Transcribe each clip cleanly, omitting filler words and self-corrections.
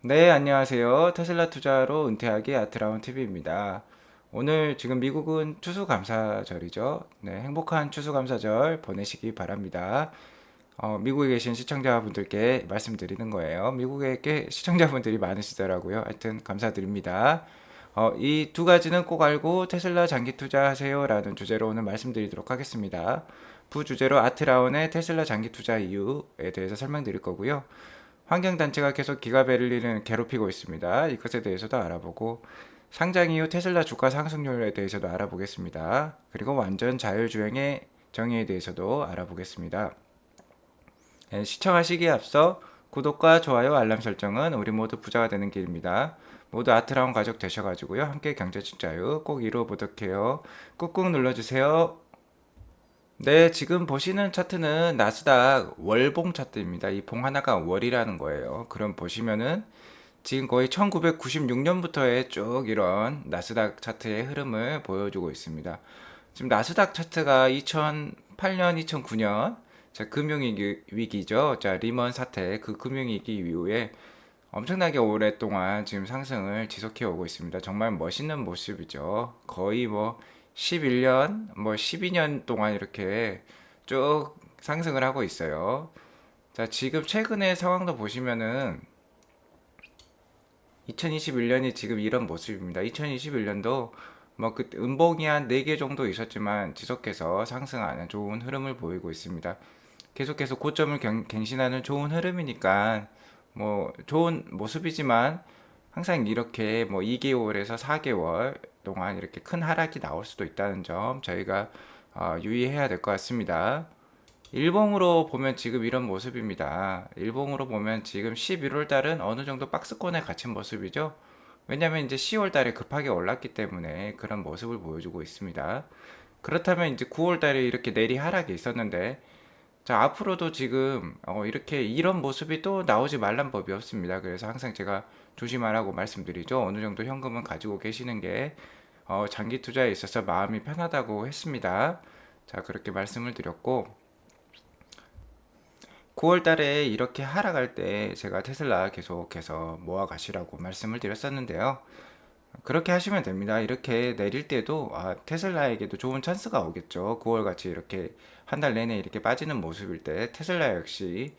네, 안녕하세요. 테슬라 투자로 은퇴하기 아트라운 TV입니다. 오늘 지금 미국은 추수감사절이죠. 네, 행복한 추수감사절 보내시기 바랍니다. 미국에 계신 시청자분들께 말씀드리는 거예요. 미국에 시청자분들이 많으시더라고요. 하여튼 감사드립니다. 이 두 가지는 꼭 알고 테슬라 장기 투자하세요라는 주제로 오늘 말씀드리도록 하겠습니다. 부주제로 아트라운의 테슬라 장기 투자 이유에 대해서 설명드릴 거고요. 환경단체가 계속 기가베를린을 괴롭히고 있습니다. 이것에 대해서도 알아보고 상장 이후 테슬라 주가 상승률에 대해서도 알아보겠습니다. 그리고 완전 자율주행의 정의에 대해서도 알아보겠습니다. 시청하시기에 앞서 구독과 좋아요, 알람 설정은 우리 모두 부자가 되는 길입니다. 모두 아트라운 가족 되셔가지고요. 함께 경제 진짜유 꼭 이루어 보도록 해요. 꾹꾹 눌러주세요. 네, 지금 보시는 차트는 나스닥 월봉 차트입니다. 이 봉 하나가 월이라는 거예요. 그럼 보시면은 지금 거의 1996년부터의 쭉 이런 나스닥 차트의 흐름을 보여주고 있습니다. 지금 나스닥 차트가 2008년, 2009년 금융위기죠. 자, 리먼 사태 그 금융위기 이후에 엄청나게 오랫동안 지금 상승을 지속해 오고 있습니다. 정말 멋있는 모습이죠. 거의 뭐 11년, 뭐 12년 동안 이렇게 쭉 상승을 하고 있어요. 자, 지금 최근의 상황도 보시면은 2021년이 지금 이런 모습입니다. 2021년도 뭐 그 음봉이 한 4개 정도 있었지만 지속해서 상승하는 좋은 흐름을 보이고 있습니다. 계속해서 고점을 갱신하는 좋은 흐름이니까 뭐 좋은 모습이지만 항상 이렇게 뭐 2개월에서 4개월 동안 이렇게 큰 하락이 나올 수도 있다는 점 저희가 유의해야 될 것 같습니다. 일봉으로 보면 지금 이런 모습입니다. 일봉으로 보면 지금 11월 달은 어느 정도 박스권에 갇힌 모습이죠. 왜냐면 이제 10월 달에 급하게 올랐기 때문에 그런 모습을 보여주고 있습니다. 그렇다면 이제 9월 달에 이렇게 내리 하락이 있었는데 자, 앞으로도 지금 이렇게 이런 모습이 또 나오지 말란 법이 없습니다. 그래서 항상 제가 조심하라고 말씀드리죠. 어느 정도 현금은 가지고 계시는 게 장기 투자에 있어서 마음이 편하다고 했습니다. 자, 그렇게 말씀을 드렸고 9월 달에 이렇게 하락할 때 제가 테슬라 계속해서 모아 가시라고 말씀을 드렸었는데요. 그렇게 하시면 됩니다. 이렇게 내릴 때도 테슬라에게도 좋은 찬스가 오겠죠. 9월 같이 이렇게 한 달 내내 이렇게 빠지는 모습일 때 테슬라 역시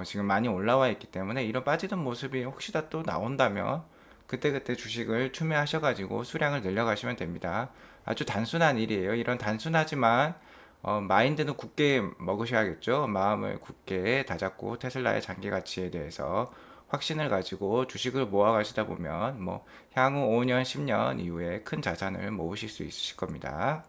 지금 많이 올라와 있기 때문에 이런 빠지는 모습이 혹시나 또 나온다면 그때그때 주식을 추매하셔가지고 수량을 늘려가시면 됩니다. 아주 단순한 일이에요. 이런 단순하지만 마인드는 굳게 먹으셔야겠죠. 마음을 굳게 다잡고 테슬라의 장기 가치에 대해서 확신을 가지고 주식을 모아 가시다 보면 뭐 향후 5년, 10년 이후에 큰 자산을 모으실 수 있으실 겁니다.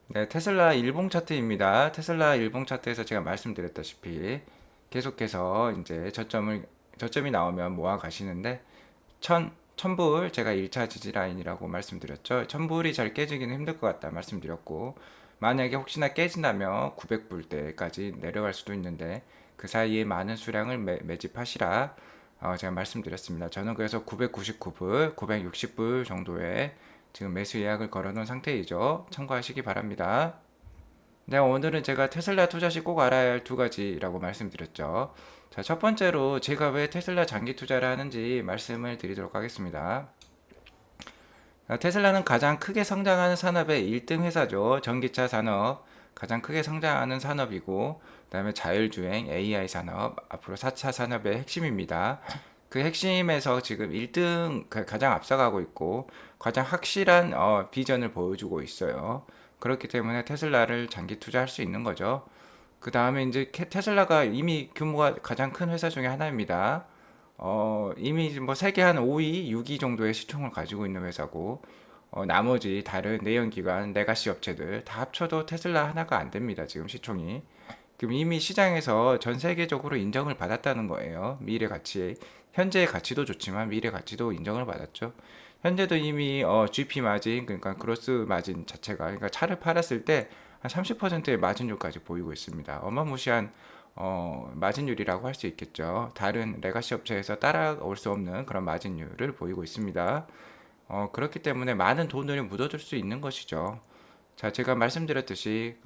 네, 테슬라 일봉 차트입니다. 테슬라 일봉 차트에서 제가 말씀드렸다시피 계속해서 이제 저점이 나오면 모아 가시는데 천불 제가 1차 지지 라인이라고 말씀드렸죠. 천불이 잘 깨지기는 힘들 것 같다 말씀드렸고 만약에 혹시나 깨진다면 900불대까지 내려갈 수도 있는데 그 사이에 많은 수량을 매집하시라 제가 말씀드렸습니다. 저는 그래서 999불, 960불 정도의 지금 매수 예약을 걸어놓은 상태이죠. 참고하시기 바랍니다. 네, 오늘은 제가 테슬라 투자 시 꼭 알아야 할 두 가지라고 말씀드렸죠. 자, 첫 번째로 제가 왜 테슬라 장기 투자를 하는지 말씀을 드리도록 하겠습니다. 테슬라는 가장 크게 성장하는 산업의 1등 회사죠. 전기차 산업 가장 크게 성장하는 산업이고 그다음에 자율주행, AI 산업, 앞으로 4차 산업의 핵심입니다. 그 핵심에서 지금 1등 가장 앞서가고 있고 가장 확실한 비전을 보여주고 있어요. 그렇기 때문에 테슬라를 장기 투자할 수 있는 거죠. 그 다음에 이제 테슬라가 이미 규모가 가장 큰 회사 중에 하나입니다. 이미 뭐 세계 한 5위, 6위 정도의 시총을 가지고 있는 회사고, 나머지 다른 내연기관, 레가시 업체들 다 합쳐도 테슬라 하나가 안 됩니다. 지금 시총이. 그럼 이미 시장에서 전 세계적으로 인정을 받았다는 거예요. 미래 가치, 현재의 가치도 좋지만 미래 가치도 인정을 받았죠. 현재도 이미 GP 마진, 그러니까 그로스 마진 자체가, 그러니까 차를 팔았을 때 한 30%의 마진율까지 보이고 있습니다. 어마무시한 마진율이라고 할 수 있겠죠. 다른 레가시 업체에서 따라올 수 없는 그런 마진율을 보이고 있습니다. 그렇기 때문에 많은 돈을 묻어둘 수 있는 것이죠. 자, 제가 말씀드렸듯이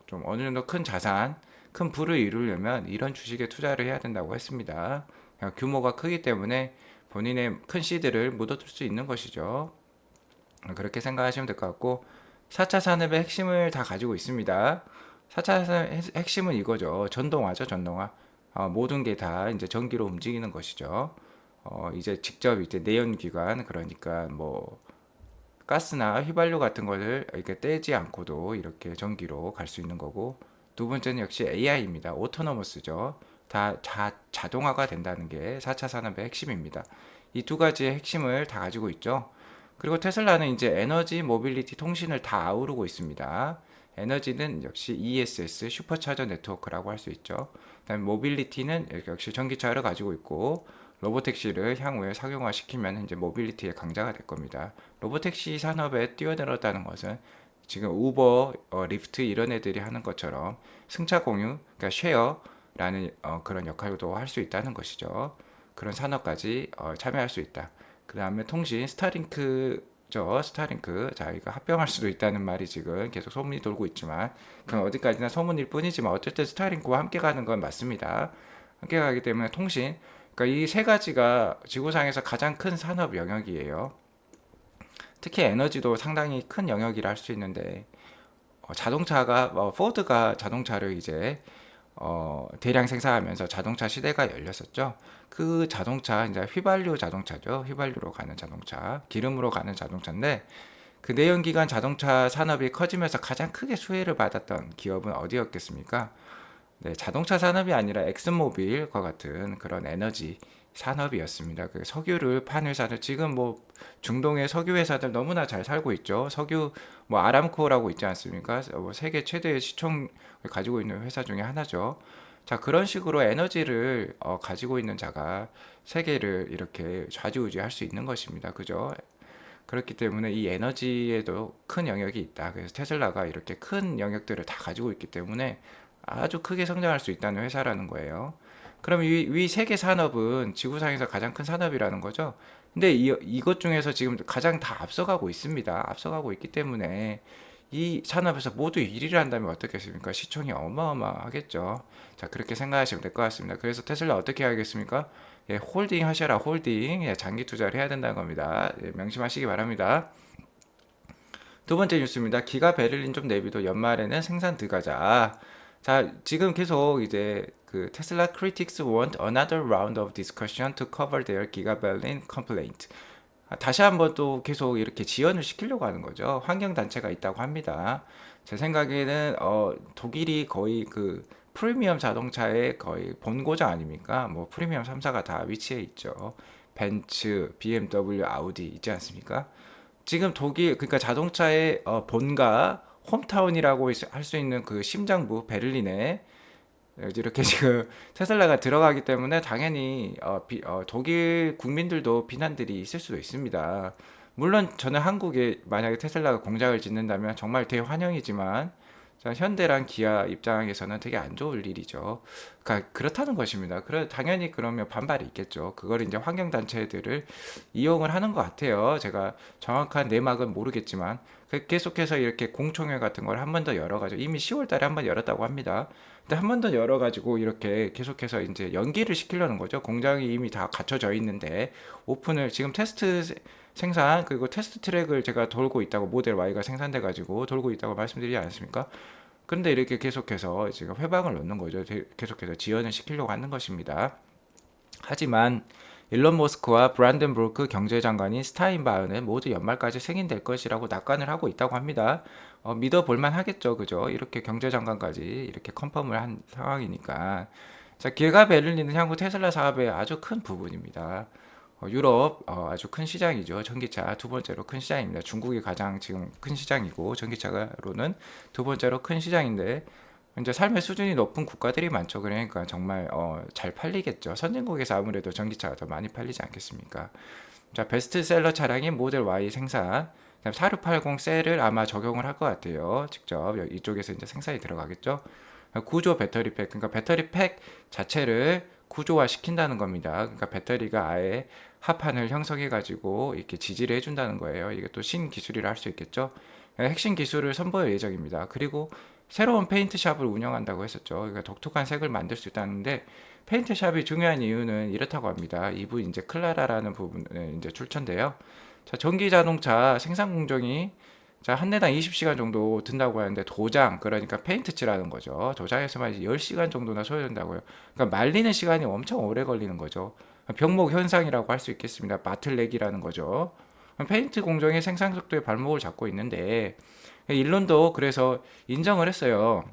좀 어느 정도 큰 자산, 큰 부를 이루려면 이런 주식에 투자를 해야 된다고 했습니다. 규모가 크기 때문에 본인의 큰 시드를 묻어둘 수 있는 것이죠. 그렇게 생각하시면 될 것 같고 4차 산업의 핵심을 다 가지고 있습니다. 4차 산업의 핵심은 이거죠. 전동화죠, 전동화. 모든 게 다 이제 전기로 움직이는 것이죠. 이제 직접 이제 내연기관 그러니까 뭐 가스나 휘발유 같은 거를 이렇게 떼지 않고도 이렇게 전기로 갈 수 있는 거고 두 번째는 역시 AI입니다. 오토노머스죠. 자동화가 된다는 게 4차 산업의 핵심입니다. 이 두 가지의 핵심을 다 가지고 있죠. 그리고 테슬라는 이제 에너지, 모빌리티, 통신을 다 아우르고 있습니다. 에너지는 역시 ESS, 슈퍼차저 네트워크라고 할 수 있죠. 그다음에 모빌리티는 역시 전기차를 가지고 있고 로보택시를 향후에 상용화시키면 이제 모빌리티의 강자가 될 겁니다. 로보택시 산업에 뛰어들었다는 것은 지금 우버, 리프트 이런 애들이 하는 것처럼 승차 공유, 그러니까 쉐어라는 그런 역할도 할 수 있다는 것이죠. 그런 산업까지 참여할 수 있다. 그 다음에 통신, 스타링크. 자, 이거 합병할 수도 있다는 말이 지금 계속 소문이 돌고 있지만, 그건 어디까지나 소문일 뿐이지만, 어쨌든 스타링크와 함께 가는 건 맞습니다. 함께 가기 때문에 통신, 그러니까 이 세 가지가 지구상에서 가장 큰 산업 영역이에요. 특히 에너지도 상당히 큰 영역이라 할 수 있는데, 자동차가, 포드가 자동차를 이제 대량 생산하면서 자동차 시대가 열렸었죠. 그 자동차 이제 휘발유 자동차죠. 휘발유로 가는 자동차, 기름으로 가는 자동차인데 그 내연기관 자동차 산업이 커지면서 가장 크게 수혜를 받았던 기업은 어디였겠습니까? 네, 자동차 산업이 아니라 엑슨모빌과 같은 그런 에너지 산업이었습니다. 그 석유를 판 회사들 지금 뭐 중동의 석유 회사들 너무나 잘 살고 있죠. 석유 뭐 아람코라고 있지 않습니까? 세계 최대의 시총을 가지고 있는 회사 중에 하나죠. 자, 그런 식으로 에너지를 가지고 있는 자가 세계를 이렇게 좌지우지할 수 있는 것입니다. 그죠? 그렇기 때문에 이 에너지에도 큰 영역이 있다. 그래서 테슬라가 이렇게 큰 영역들을 다 가지고 있기 때문에 아주 크게 성장할 수 있다는 회사라는 거예요. 그럼 이 세계 산업은 지구상에서 가장 큰 산업이라는 거죠. 근데 이것 중에서 지금 가장 다 앞서가고 있습니다. 앞서가고 있기 때문에 이 산업에서 모두 1위를 한다면 어떻겠습니까? 시총이 어마어마하겠죠. 자, 그렇게 생각하시면 될 것 같습니다. 그래서 테슬라 어떻게 하겠습니까? 예, 홀딩 하셔라, 홀딩. 예, 장기 투자를 해야 된다는 겁니다. 예, 명심하시기 바랍니다. 두 번째 뉴스입니다. 기가 베를린 좀 내비도 연말에는 생산 들어가자. 자, 지금 계속 이제 그 테슬라 critics want another round of discussion to cover their 기가 베를린 complaint. 다시 한번 또 계속 이렇게 지연을 시키려고 하는 거죠. 환경 단체가 있다고 합니다. 제 생각에는 독일이 거의 그 프리미엄 자동차의 거의 본고장 아닙니까? 뭐 프리미엄 3사가 다 위치해 있죠. 벤츠, BMW, 아우디 있지 않습니까? 지금 독일 그러니까 자동차의 본가 홈타운이라고 할 수 있는 그 심장부 베를린에 이렇게 지금 테슬라가 들어가기 때문에 당연히 독일 국민들도 비난들이 있을 수도 있습니다. 물론 저는 한국에 만약에 테슬라가 공장을 짓는다면 정말 대환영이지만 자, 현대랑 기아 입장에서는 되게 안 좋을 일이죠. 그러니까 그렇다는 것입니다. 당연히 그러면 반발이 있겠죠. 그걸 이제 환경단체들을 이용을 하는 것 같아요. 제가 정확한 내막은 모르겠지만 계속해서 이렇게 공청회 같은 걸 한 번 더 열어가지고 이미 10월 달에 한 번 열었다고 합니다. 근데 한 번 더 열어가지고 이렇게 계속해서 이제 연기를 시키려는 거죠. 공장이 이미 다 갖춰져 있는데 오픈을 지금 테스트 생산 그리고 테스트 트랙을 제가 돌고 있다고 모델 Y가 생산돼 가지고 돌고 있다고 말씀드리지 않았습니까? 그런데 이렇게 계속해서 지금 회방을 놓는 거죠. 계속해서 지연을 시키려고 하는 것입니다. 하지만 일론 머스크와 브란덴부르크 경제장관인 스타인바흐는 모두 연말까지 승인될 것이라고 낙관을 하고 있다고 합니다. 믿어볼만 하겠죠, 그죠? 이렇게 경제장관까지 이렇게 컨펌을 한 상황이니까. 자, 기가 베를린은 향후 테슬라 사업의 아주 큰 부분입니다. 유럽 아주 큰 시장이죠. 전기차 두 번째로 큰 시장입니다. 중국이 가장 지금 큰 시장이고 전기차로는 두 번째로 큰 시장인데 이제 삶의 수준이 높은 국가들이 많죠. 그러니까 정말 잘 팔리겠죠. 선진국에서 아무래도 전기차가 더 많이 팔리지 않겠습니까? 자, 베스트셀러 차량인 모델 Y 생산, 그다음 4680 셀을 아마 적용을 할 것 같아요. 직접 이쪽에서 이제 생산이 들어가겠죠. 구조 배터리 팩, 그러니까 배터리 팩 자체를 구조화 시킨다는 겁니다. 그러니까 배터리가 아예 합판을 형성해 가지고 이렇게 지지를 해준다는 거예요. 이게 또 신기술이라 할 수 있겠죠. 핵심 기술을 선보일 예정입니다. 그리고 새로운 페인트샵을 운영한다고 했었죠. 그러니까 독특한 색을 만들 수 있다는데 페인트샵이 중요한 이유는 이렇다고 합니다. 이부 이제 클라라라는 부분에 이제 출처인데요. 자, 전기 자동차 생산 공정이 자, 한 대당 20시간 정도 든다고 하는데 도장, 그러니까 페인트 칠하는 거죠. 도장에서만 이제 10시간 정도나 소요된다고요. 그러니까 말리는 시간이 엄청 오래 걸리는 거죠. 병목 현상이라고 할 수 있겠습니다. 바틀렉이라는 거죠. 페인트 공정의 생산 속도의 발목을 잡고 있는데 일론도 그래서 인정을 했어요.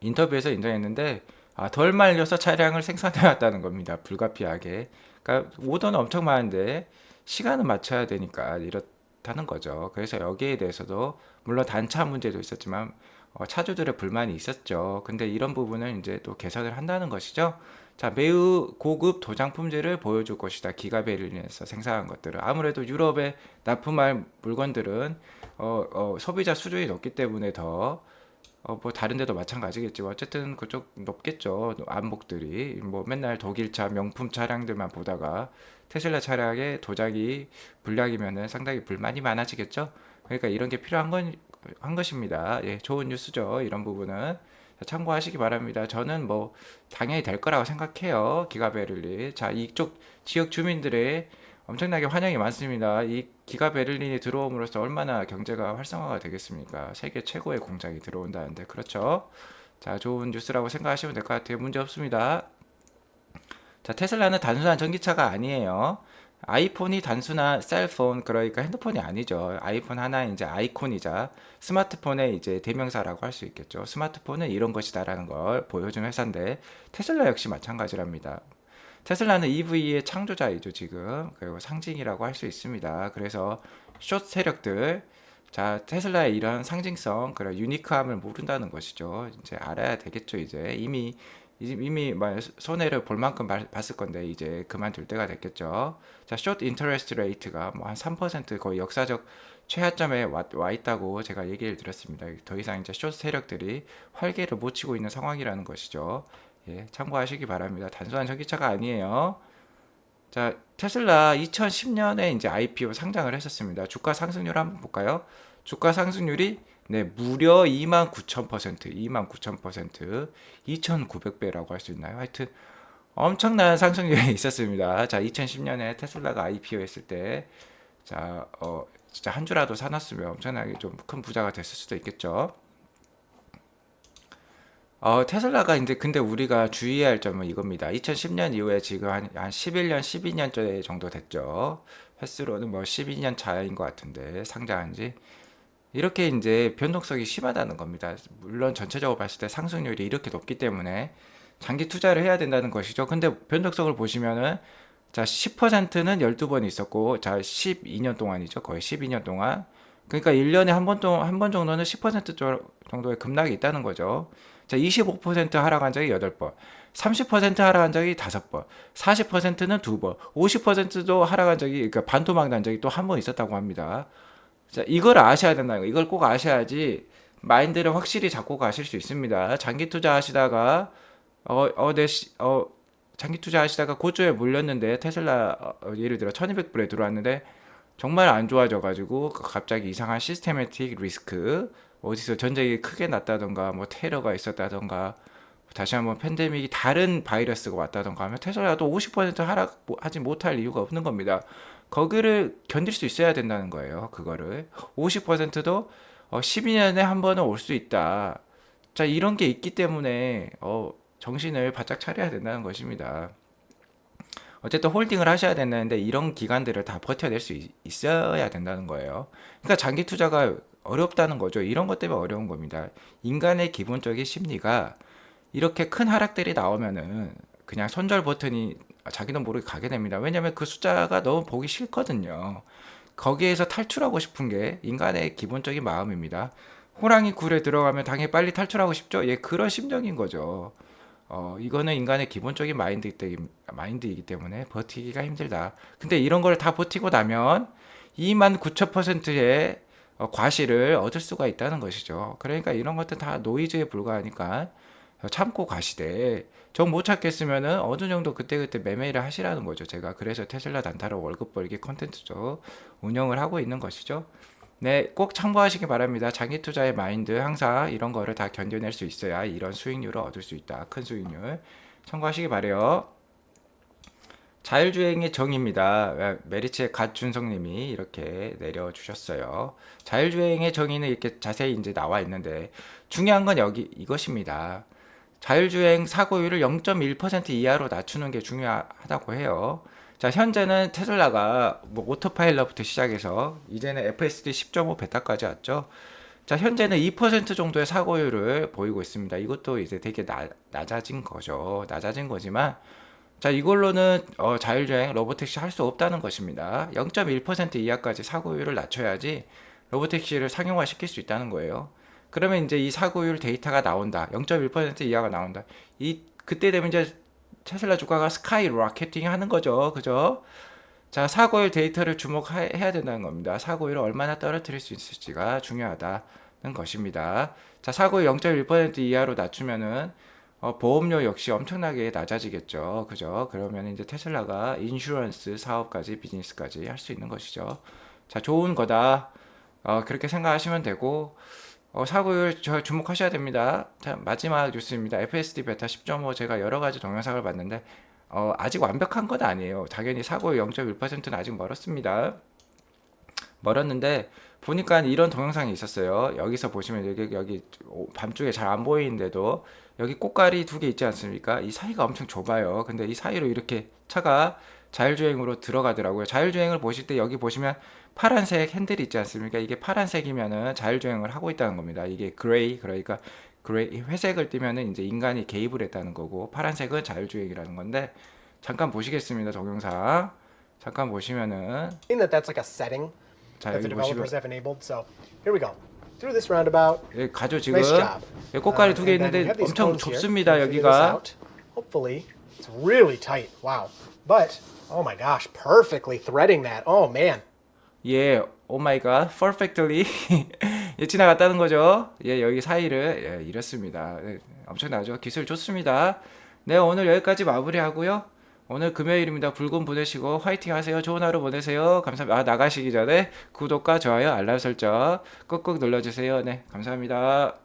인터뷰에서 인정했는데 덜 말려서 차량을 생산해 왔다는 겁니다. 불가피하게. 그러니까 오더는 엄청 많은데 시간은 맞춰야 되니까 이렇다는 거죠. 그래서 여기에 대해서도 물론 단차 문제도 있었지만 차주들의 불만이 있었죠. 근데 이런 부분을 이제 또 개선을 한다는 것이죠. 자, 매우 고급 도장 품질을 보여줄 것이다. 기가베를린에서 생산한 것들은 아무래도 유럽에 납품할 물건들은 소비자 수준이 높기 때문에 더 뭐 다른 데도 마찬가지겠지만 어쨌든 그쪽 높겠죠. 안목들이 뭐 맨날 독일차 명품 차량들만 보다가 테슬라 차량의 도자기 불량이면은 상당히 불만이 많아지겠죠. 그러니까 이런 게 필요한 한 것입니다. 예, 좋은 뉴스죠. 이런 부분은 참고하시기 바랍니다. 저는 뭐 당연히 될 거라고 생각해요. 기가베를린. 자, 이쪽 지역 주민들의 엄청나게 환영이 많습니다. 이 기가 베를린이 들어옴으로써 얼마나 경제가 활성화가 되겠습니까? 세계 최고의 공장이 들어온다는데 그렇죠? 자, 좋은 뉴스라고 생각하시면 될 것 같아요. 문제 없습니다. 자, 테슬라는 단순한 전기차가 아니에요. 아이폰이 단순한 셀폰, 그러니까 핸드폰이 아니죠. 아이폰 하나의 이제 아이콘이자 스마트폰의 이제 대명사라고 할 수 있겠죠. 스마트폰은 이런 것이다라는 걸 보여준 회사인데 테슬라 역시 마찬가지랍니다. 테슬라는 EV의 창조자이죠, 지금. 그리고 상징이라고 할 수 있습니다. 그래서 숏 세력들, 자, 테슬라의 이런 상징성, 그런 유니크함을 모른다는 것이죠. 이제 알아야 되겠죠, 이제. 이미 뭐 손해를 볼 만큼 봤을 건데, 이제 그만둘 때가 됐겠죠. 자, 숏 인터레스트 레이트가 뭐 한 3% 거의 역사적 최하점에 와 있다고 제가 얘기를 드렸습니다. 더 이상 이제 숏 세력들이 활개를 못 치고 있는 상황이라는 것이죠. 예, 참고하시기 바랍니다. 단순한 전기차가 아니에요. 자, 테슬라 2010년에 이제 IPO 상장을 했었습니다. 주가 상승률 한번 볼까요? 주가 상승률이 네, 무려 29,000%, 29,000%, 2,900배라고 할 수 있나요? 하여튼 엄청난 상승률이 있었습니다. 자, 2010년에 테슬라가 IPO 했을 때, 자, 진짜 한 주라도 사놨으면 엄청나게 좀 큰 부자가 됐을 수도 있겠죠. 테슬라가 이제 근데 우리가 주의해야 할 점은 이겁니다. 2010년 이후에 지금 한 11년, 12년 정도 됐죠. 횟수로는 뭐 12년 차인 것 같은데 상장한 지. 이렇게 이제 변동성이 심하다는 겁니다. 물론 전체적으로 봤을 때 상승률이 이렇게 높기 때문에 장기 투자를 해야 된다는 것이죠. 근데 변동성을 보시면은 자, 10%는 12번 있었고 자, 12년 동안이죠. 거의 12년 동안. 그러니까 1년에 한 번 정도는 10% 정도의 급락이 있다는 거죠. 자, 25% 하락한 적이 8번, 30% 하락한 적이 5번, 40%는 2번, 50%도 하락한 적이, 그러니까 반토막 난 적이 또 한 번 있었다고 합니다. 자, 이걸 아셔야 된다는 거. 이걸 꼭 아셔야지 마인드를 확실히 잡고 가실 수 있습니다. 장기 투자 하시다가, 장기 투자 하시다가 고조에 몰렸는데, 테슬라, 예를 들어 1200불에 들어왔는데, 정말 안 좋아져가지고 갑자기 이상한 시스테매틱 리스크, 어디서 전쟁이 크게 났다던가 뭐 테러가 있었다던가 다시 한번 팬데믹이 다른 바이러스가 왔다던가 하면 테슬라도 50% 하락하지 못할 이유가 없는 겁니다. 거기를 견딜 수 있어야 된다는 거예요. 그거를 50%도 12년에 한 번은 올 수 있다. 자, 이런 게 있기 때문에 정신을 바짝 차려야 된다는 것입니다. 어쨌든 홀딩을 하셔야 된다는데 이런 기간들을 다 버텨낼 수 있어야 된다는 거예요. 그러니까 장기 투자가 어렵다는 거죠. 이런 것 때문에 어려운 겁니다. 인간의 기본적인 심리가 이렇게 큰 하락들이 나오면은 그냥 손절 버튼이 자기도 모르게 가게 됩니다. 왜냐면 그 숫자가 너무 보기 싫거든요. 거기에서 탈출하고 싶은 게 인간의 기본적인 마음입니다. 호랑이 굴에 들어가면 당연히 빨리 탈출하고 싶죠? 예, 그런 심정인 거죠. 이거는 인간의 기본적인 마인드이기 때문에 버티기가 힘들다. 근데 이런 걸 다 버티고 나면 29,000%의 과실을 얻을 수가 있다는 것이죠. 그러니까 이런 것들 다 노이즈에 불과하니까 참고 가시되 정 못 찾겠으면은 어느 정도 그때그때 매매를 하시라는 거죠. 제가 그래서 테슬라 단타로 월급 벌기 콘텐츠죠. 운영을 하고 있는 것이죠. 네, 꼭 참고하시기 바랍니다. 장기 투자의 마인드 항상 이런 거를 다 견뎌낼 수 있어야 이런 수익률을 얻을 수 있다. 큰 수익률. 참고하시기 바래요. 자율주행의 정의입니다. 메리츠의 갓준성님이 이렇게 내려주셨어요. 자율주행의 정의는 이렇게 자세히 이제 나와 있는데 중요한 건 여기 이것입니다. 자율주행 사고율을 0.1% 이하로 낮추는 게 중요하다고 해요. 자, 현재는 테슬라가 뭐 오토파일럿부터 시작해서 이제는 FSD 10.5 베타까지 왔죠. 자, 현재는 2% 정도의 사고율을 보이고 있습니다. 이것도 이제 되게 낮아진 거죠. 낮아진 거지만 자, 이걸로는 자율주행 로보택시 할 수 없다는 것입니다. 0.1% 이하까지 사고율을 낮춰야지 로보택시를 상용화 시킬 수 있다는 거예요. 그러면 이제 이 사고율 데이터가 나온다. 0.1% 이하가 나온다. 그때 되면 이제 테슬라 주가가 스카이 로켓팅 하는 거죠. 그죠? 자, 사고율 데이터를 주목해야 된다는 겁니다. 사고율을 얼마나 떨어뜨릴 수 있을지가 중요하다는 것입니다. 자, 사고율 0.1% 이하로 낮추면은 보험료 역시 엄청나게 낮아지겠죠. 그죠? 그러면 이제 테슬라가 인슈런스 사업까지 비즈니스까지 할 수 있는 것이죠. 자, 좋은 거다. 그렇게 생각하시면 되고, 사고율 주목하셔야 됩니다. 자, 마지막 뉴스입니다. FSD 베타 10.5 제가 여러 가지 동영상을 봤는데, 아직 완벽한 건 아니에요. 당연히 사고율 0.1%는 아직 멀었습니다. 멀었는데, 보니까 이런 동영상이 있었어요. 여기서 보시면 여기 밤중에 잘 안 보이는데도 여기 꽃갈이 두 개 있지 않습니까? 이 사이가 엄청 좁아요. 근데 이 사이로 이렇게 차가 자율주행으로 들어가더라고요. 자율주행을 보실 때 여기 보시면 파란색 핸들이 있지 않습니까? 이게 파란색이면은 자율주행을 하고 있다는 겁니다. 이게 그레이, 그러니까 그레이, 회색을 띠면은 이제 인간이 개입을 했다는 거고, 파란색은 자율주행이라는 건데, 잠깐 보시겠습니다. 동영상. 잠깐 보시면은, that's like a setting 자, that the 여기 developers 보시면, have enabled. So here we go. Through this roundabout. 여기 가죠, 지금. Nice job. 여기 꽃갈이 두 개 And then we 있는데 have these 엄청 cones here. 좁습니다, We'll figure this 여기가. out. Hopefully, it's really tight. Wow. But oh my gosh, perfectly threading that. Oh man. 예, 오 마이 갓, perfectly 예, 지나갔다는 거죠. 예, 여기 사이를 이렇습니다. 예, 엄청나죠. 기술 좋습니다. 네, 오늘 여기까지 마무리하고요. 오늘 금요일입니다. 붉은 보내시고 화이팅 하세요. 좋은 하루 보내세요. 감사합니다. 나가시기 전에 구독과 좋아요, 알람 설정 꾹꾹 눌러주세요. 네, 감사합니다.